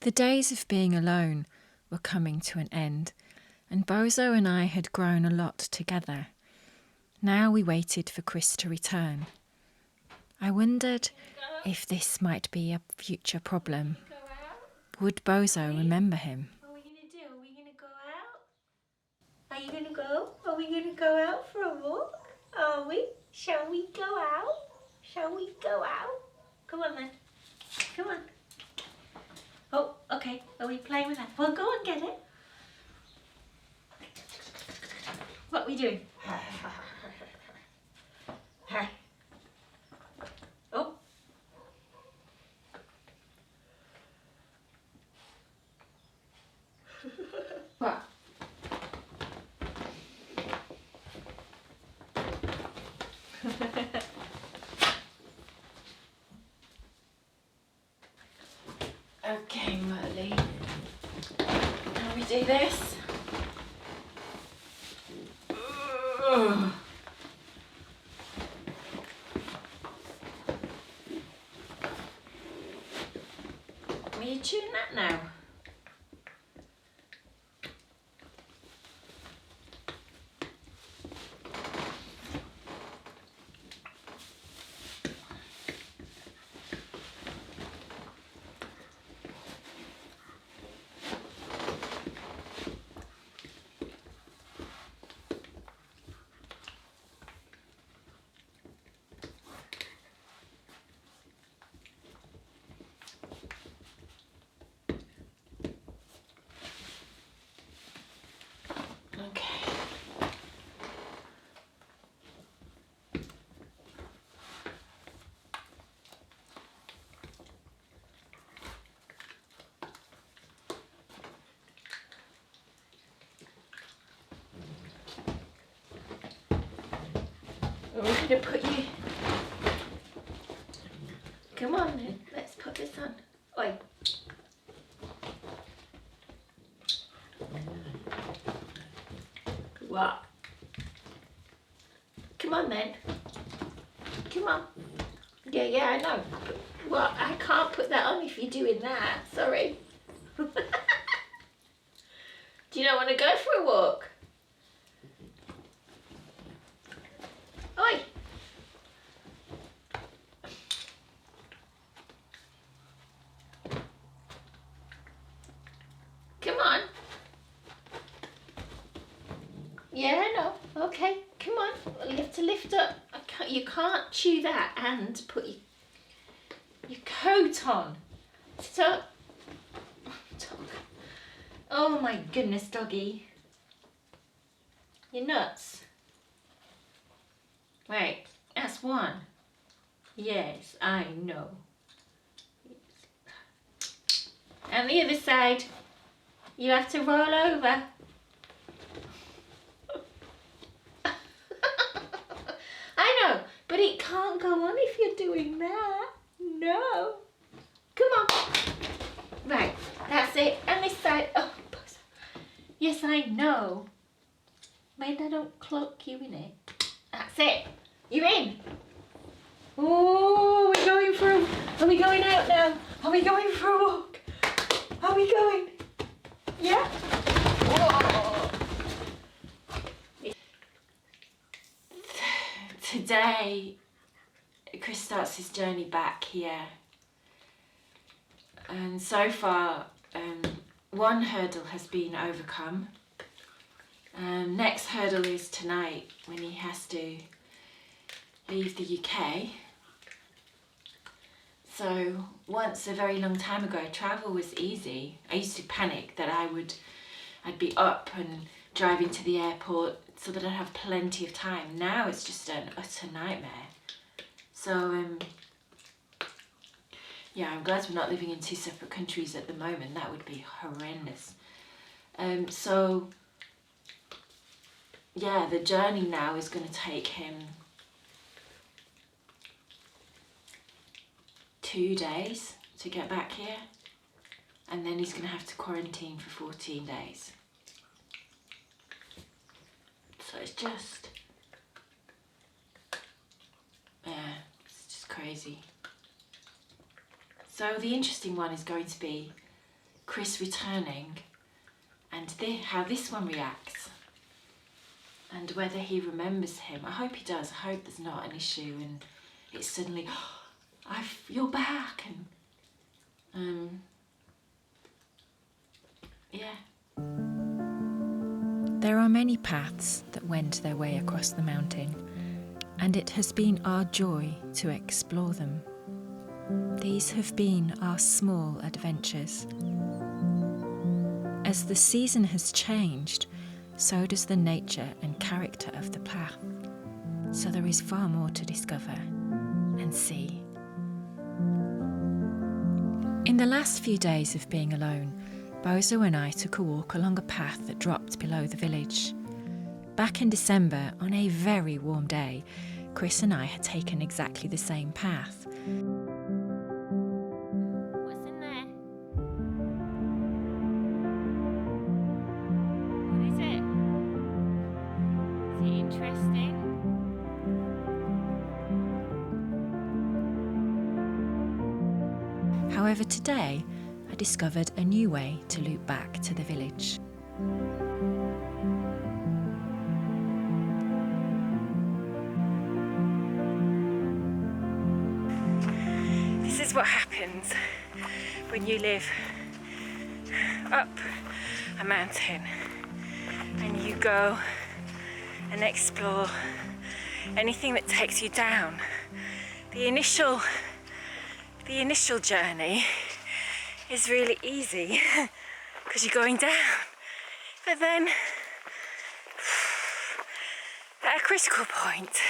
The days of being alone were coming to an end, and Bozo and I had grown a lot together. Now we waited for Chris to return. I wondered if this might be a future problem. Would Bozo remember him? What are we going to do? Are we going to go out? Are you going to go? Are we going to go out for a walk? Are we? Shall we go out? Shall we go out? Come on then. Come on. Oh, okay. Are we playing with that? Well, go and get it. What are we doing? Hi. Oh. What? Okay, Merly. Can we do this? Ugh. Are you chewing that now? Okay. Are we going to put you... Come on then, let's put this on. Oi. What? Come on then. Come on. Yeah, I know. What? I can't put that on if you're doing that. Sorry. Do you not want to go for a walk? Oi. Come on. Yeah, I know. Okay, come on. Well, you have to lift up. You can't chew that and put your coat on. So, oh my goodness, doggy. You're nuts. Right, that's one. Yes, I know. And the other side, you have to roll over. I know, but it can't go on if you're doing that. No. Come on. Right, that's it. And this side. Oh, yes, I know. Mind I don't cloak you in it. That's it. You're in. Oh, we're going for are we going out now? Are we going for a walk? Are we going? Yeah? Whoa. Today, Chris starts his journey back here. And so far, one hurdle has been overcome. Next hurdle is tonight when he has to leave the UK. So once a very long time ago, travel was easy. I used to panic that I'd be up and driving to the airport so that I'd have plenty of time. Now it's just an utter nightmare. So yeah, I'm glad we're not living in two separate countries at the moment. That would be horrendous. So yeah, the journey now is going to take him 2 days to get back here, and then he's going to have to quarantine for 14 days. So it's just crazy. So the interesting one is going to be Chris returning and how this one reacts and whether he remembers him. I hope he does. I hope there's not an issue and it's suddenly, oh, you're back, and yeah. There are many paths that wend their way across the mountain, and it has been our joy to explore them. These have been our small adventures. As the season has changed, so does the nature and character of the path. So there is far more to discover and see. In the last few days of being alone, Bozo and I took a walk along a path that dropped below the village. Back in December, on a very warm day, Chris and I had taken exactly the same path. What's in there? What is it? Is it interesting? However, today, I discovered a new way to loop back to the village. This is what happens when you live up a mountain and you go and explore anything that takes you down. The initial journey is really easy because you're going down, but then at a critical point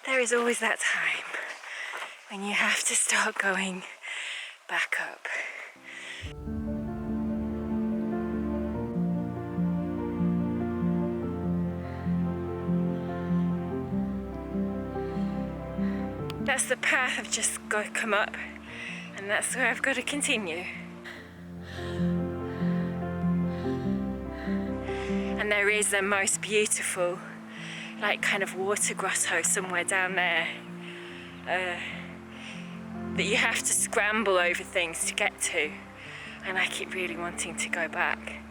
there is always that time when you have to start going back up. That's the path I've just got to come up, and that's where I've got to continue. And there is a most beautiful, like, kind of water grotto somewhere down there that you have to scramble over things to get to, and I keep really wanting to go back,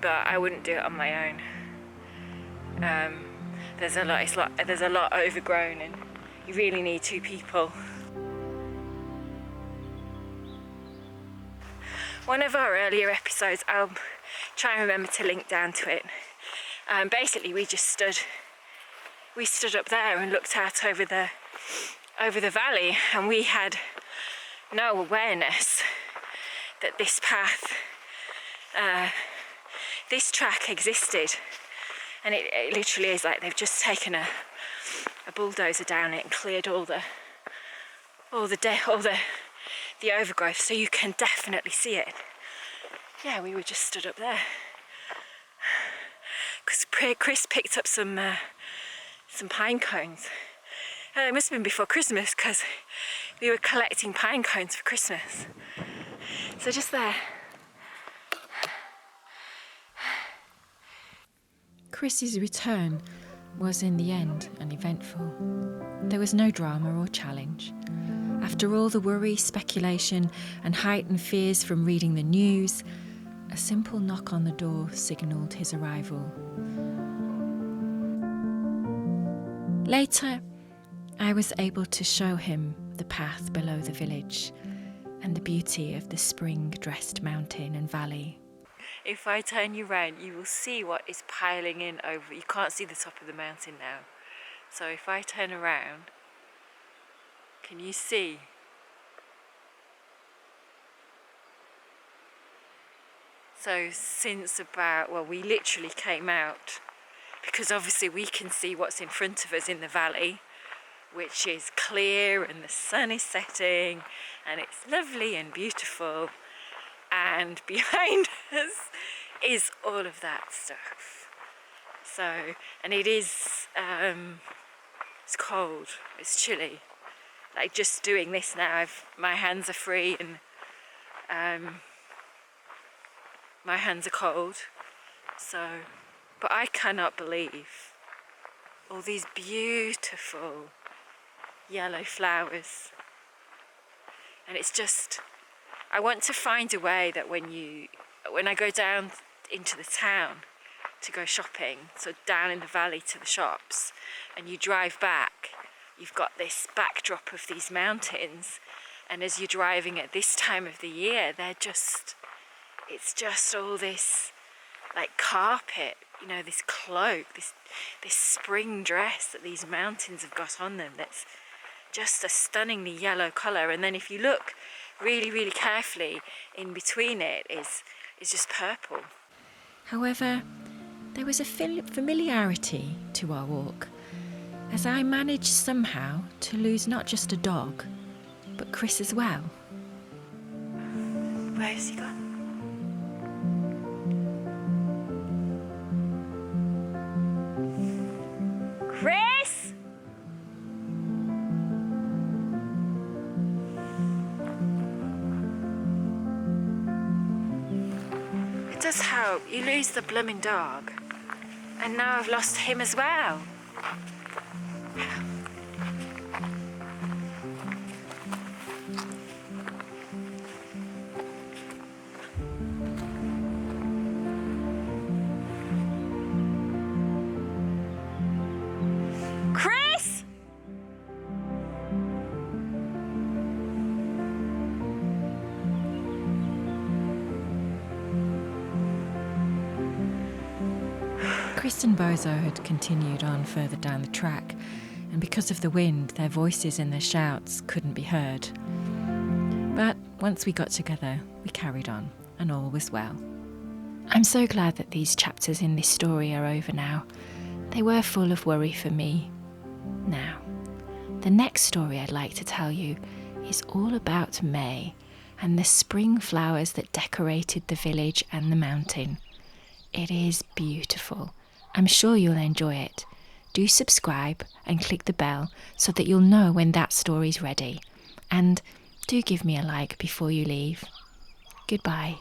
but I wouldn't do it on my own. There's a lot overgrown, and you really need two people. One of our earlier episodes, I'll try and remember to link down to it. Basically, we stood up there and looked out over the valley, and we had no awareness that this path, this track existed, and it literally is like they've just taken a bulldozer down it and cleared all the overgrowth, so you can definitely see it. Yeah, we were just stood up there because Chris picked up some pine cones. It must have been before Christmas because we were collecting pine cones for Christmas. So just there. Chris's return was in the end uneventful. There was no drama or challenge. After all the worry, speculation and heightened fears from reading the news, a simple knock on the door signalled his arrival. Later, I was able to show him the path below the village and the beauty of the spring-dressed mountain and valley. If I turn you round, you will see what is piling in over. You can't see the top of the mountain now. So if I turn around, can you see? So since we literally came out, because obviously we can see what's in front of us in the valley, which is clear and the sun is setting and it's lovely and beautiful, and behind us is all of that stuff. So, and it is, it's cold, it's chilly. Like just doing this now, my hands are free and my hands are cold. So, but I cannot believe all these beautiful yellow flowers. And it's just, I want to find a way that when I go down into the town to go shopping, so down in the valley to the shops, and you drive back, you've got this backdrop of these mountains, and as you're driving at this time of the year, it's just all this like carpet, you know, this cloak, this spring dress that these mountains have got on them, that's just a stunningly yellow colour. And then if you look really, really carefully, in between it is just purple. However, there was a familiarity to our walk, as I managed somehow to lose not just a dog, but Chris as well. Where's he gone? Chris! It does help. You lose the blooming dog. And now I've lost him as well. Chris! Chris and Bozo had continued on further down the track, and because of the wind, their voices and their shouts couldn't be heard. But once we got together, we carried on, and all was well. I'm so glad that these chapters in this story are over now. They were full of worry for me. Now, the next story I'd like to tell you is all about May and the spring flowers that decorated the village and the mountain. It is beautiful. I'm sure you'll enjoy it. Do subscribe and click the bell so that you'll know when that story's ready. And do give me a like before you leave. Goodbye.